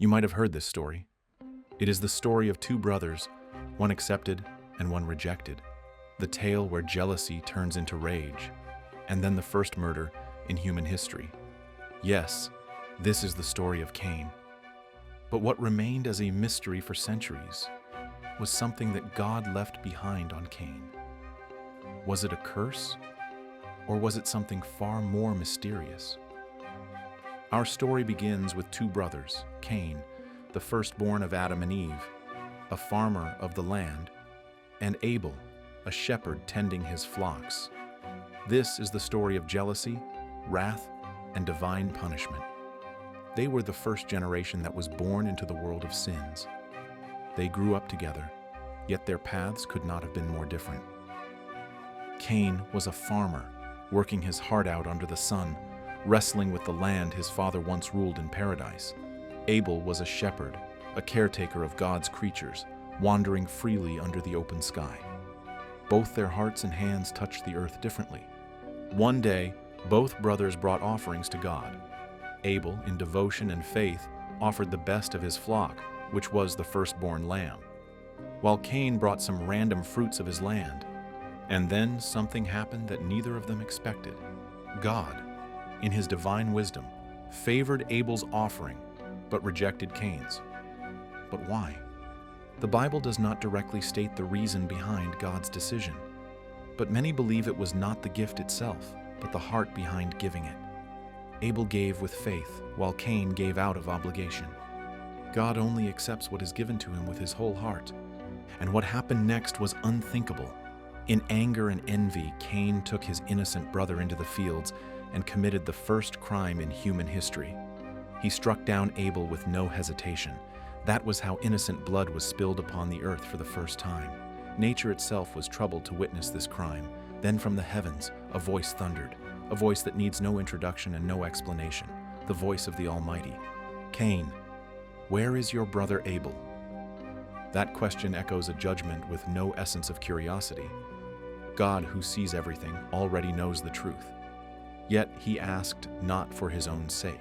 You might have heard this story. It is the story of two brothers, one accepted and one rejected. The tale where jealousy turns into rage, and then the first murder in human history. Yes, this is the story of Cain. But what remained as a mystery for centuries was something that God left behind on Cain. Was it a curse, or was it something far more mysterious? Our story begins with two brothers, Cain, the firstborn of Adam and Eve, a farmer of the land, and Abel, a shepherd tending his flocks. This is the story of jealousy, wrath, and divine punishment. They were the first generation that was born into the world of sins. They grew up together, yet their paths could not have been more different. Cain was a farmer, working his heart out under the sun, wrestling with the land his father once ruled in paradise. Abel was a shepherd, a caretaker of God's creatures, wandering freely under the open sky. Both their hearts and hands touched the earth differently. One day, both brothers brought offerings to God. Abel, in devotion and faith, offered the best of his flock, which was the firstborn lamb, while Cain brought some random fruits of his land. And then something happened that neither of them expected. God, in his divine wisdom, favored Abel's offering, but rejected Cain's. But why? The Bible does not directly state the reason behind God's decision, but many believe it was not the gift itself, but the heart behind giving it. Abel gave with faith, while Cain gave out of obligation. God only accepts what is given to him with his whole heart. And what happened next was unthinkable. In anger and envy, Cain took his innocent brother into the fields and committed the first crime in human history. He struck down Abel with no hesitation. That was how innocent blood was spilled upon the earth for the first time. Nature itself was troubled to witness this crime. Then from the heavens, a voice thundered, a voice that needs no introduction and no explanation, the voice of the Almighty. Cain, where is your brother Abel? That question echoes a judgment with no essence of curiosity. God, who sees everything, already knows the truth. Yet he asked not for his own sake.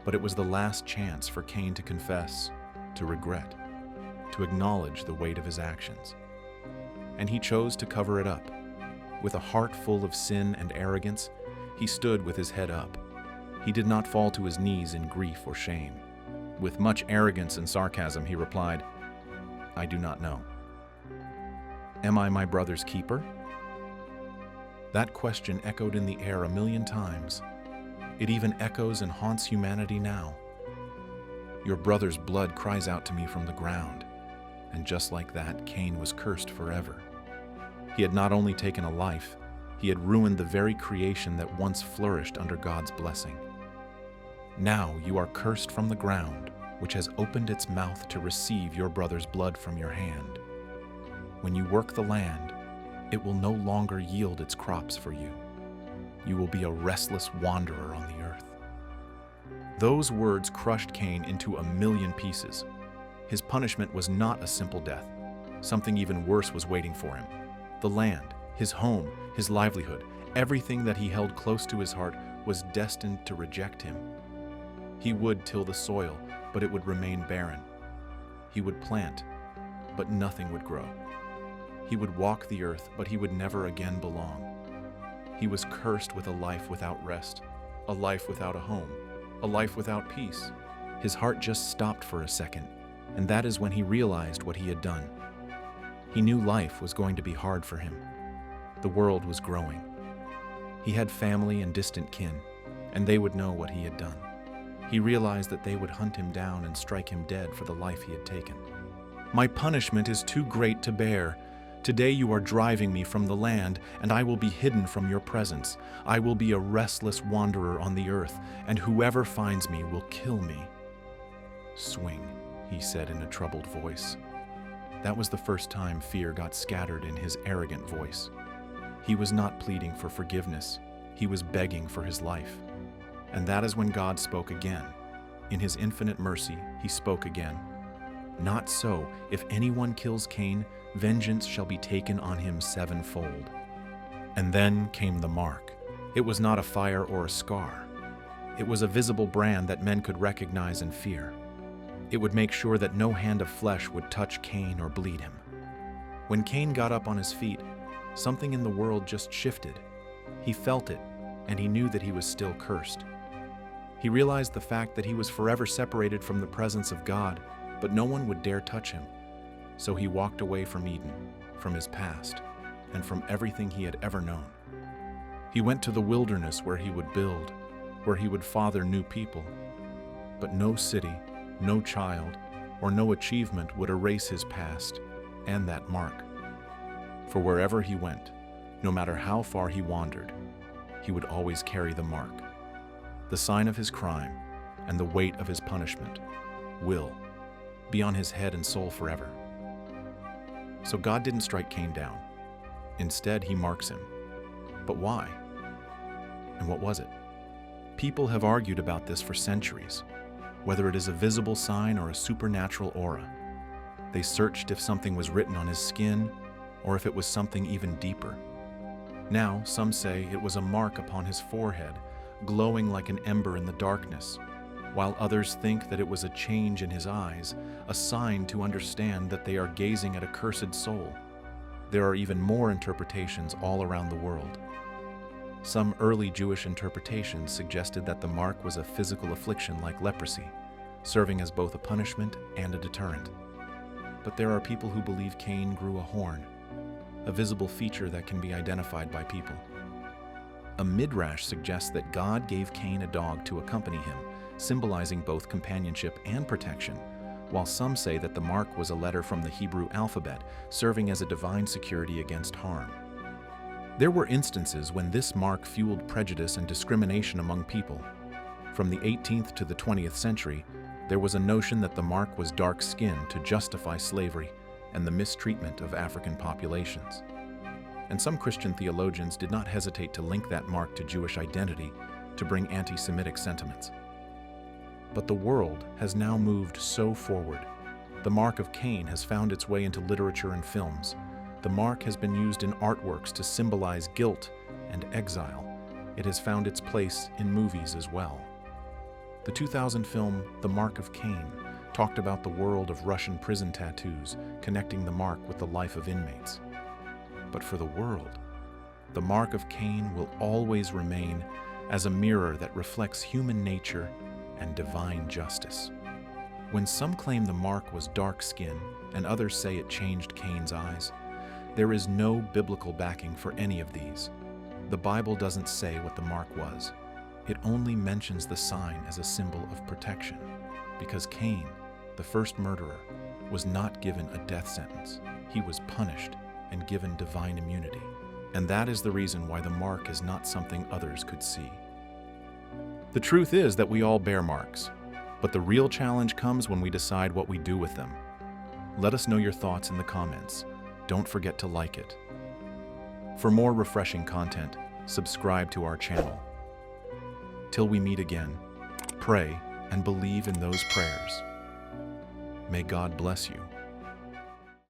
But it was the last chance for Cain to confess, to regret, to acknowledge the weight of his actions. And he chose to cover it up. With a heart full of sin and arrogance, he stood with his head up. He did not fall to his knees in grief or shame. With much arrogance and sarcasm, he replied, "I do not know. Am I my brother's keeper?" That question echoed in the air a million times. It even echoes and haunts humanity now. Your brother's blood cries out to me from the ground. And just like that, Cain was cursed forever. He had not only taken a life, he had ruined the very creation that once flourished under God's blessing. Now you are cursed from the ground, which has opened its mouth to receive your brother's blood from your hand. When you work the land, it will no longer yield its crops for you. You will be a restless wanderer on the earth. Those words crushed Cain into a million pieces. His punishment was not a simple death. Something even worse was waiting for him. The land, his home, his livelihood, everything that he held close to his heart was destined to reject him. He would till the soil, but it would remain barren. He would plant, but nothing would grow. He would walk the earth, but he would never again belong. He was cursed with a life without rest, a life without a home, a life without peace. His heart just stopped for a second, and that is when he realized what he had done. He knew life was going to be hard for him. The world was growing. He had family and distant kin, and they would know what he had done. He realized that they would hunt him down and strike him dead for the life he had taken. "My punishment is too great to bear. Today you are driving me from the land, and I will be hidden from your presence. I will be a restless wanderer on the earth, and whoever finds me will kill me." "Swing," he said in a troubled voice. That was the first time fear got scattered in his arrogant voice. He was not pleading for forgiveness. He was begging for his life. And that is when God spoke again. In his infinite mercy, he spoke again. "Not so. If anyone kills Cain, vengeance shall be taken on him sevenfold." And then came the mark. It was not a fire or a scar. It was a visible brand that men could recognize and fear. It would make sure that no hand of flesh would touch Cain or bleed him. When Cain got up on his feet, something in the world just shifted. He felt it, and he knew that he was still cursed. He realized the fact that he was forever separated from the presence of God, but no one would dare touch him. So he walked away from Eden, from his past, and from everything he had ever known. He went to the wilderness where he would build, where he would father new people. But no city, no child, or no achievement would erase his past and that mark. For wherever he went, no matter how far he wandered, he would always carry the mark, the sign of his crime and the weight of his punishment will be on his head and soul forever. So God didn't strike Cain down. Instead, he marks him. But why? And what was it? People have argued about this for centuries, whether it is a visible sign or a supernatural aura. They searched if something was written on his skin or if it was something even deeper. Now, some say it was a mark upon his forehead, glowing like an ember in the darkness, while others think that it was a change in his eyes, a sign to understand that they are gazing at a cursed soul. There are even more interpretations all around the world. Some early Jewish interpretations suggested that the mark was a physical affliction like leprosy, serving as both a punishment and a deterrent. But there are people who believe Cain grew a horn, a visible feature that can be identified by people. A midrash suggests that God gave Cain a dog to accompany him, symbolizing both companionship and protection, while some say that the mark was a letter from the Hebrew alphabet, serving as a divine security against harm. There were instances when this mark fueled prejudice and discrimination among people. From the 18th to the 20th century, there was a notion that the mark was dark skin to justify slavery and the mistreatment of African populations. And some Christian theologians did not hesitate to link that mark to Jewish identity to bring anti-Semitic sentiments. But the world has now moved so forward. The Mark of Cain has found its way into literature and films. The mark has been used in artworks to symbolize guilt and exile. It has found its place in movies as well. The 2000 film The Mark of Cain talked about the world of Russian prison tattoos, connecting the mark with the life of inmates. But for the world, the Mark of Cain will always remain as a mirror that reflects human nature and divine justice. When some claim the mark was dark skin and others say it changed Cain's eyes, there is no biblical backing for any of these. The Bible doesn't say what the mark was. It only mentions the sign as a symbol of protection, because Cain, the first murderer, was not given a death sentence. He was punished and given divine immunity. And that is the reason why the mark is not something others could see. The truth is that we all bear marks, but the real challenge comes when we decide what we do with them. Let us know your thoughts in the comments. Don't forget to like it. For more refreshing content, subscribe to our channel. Till we meet again, pray and believe in those prayers. May God bless you.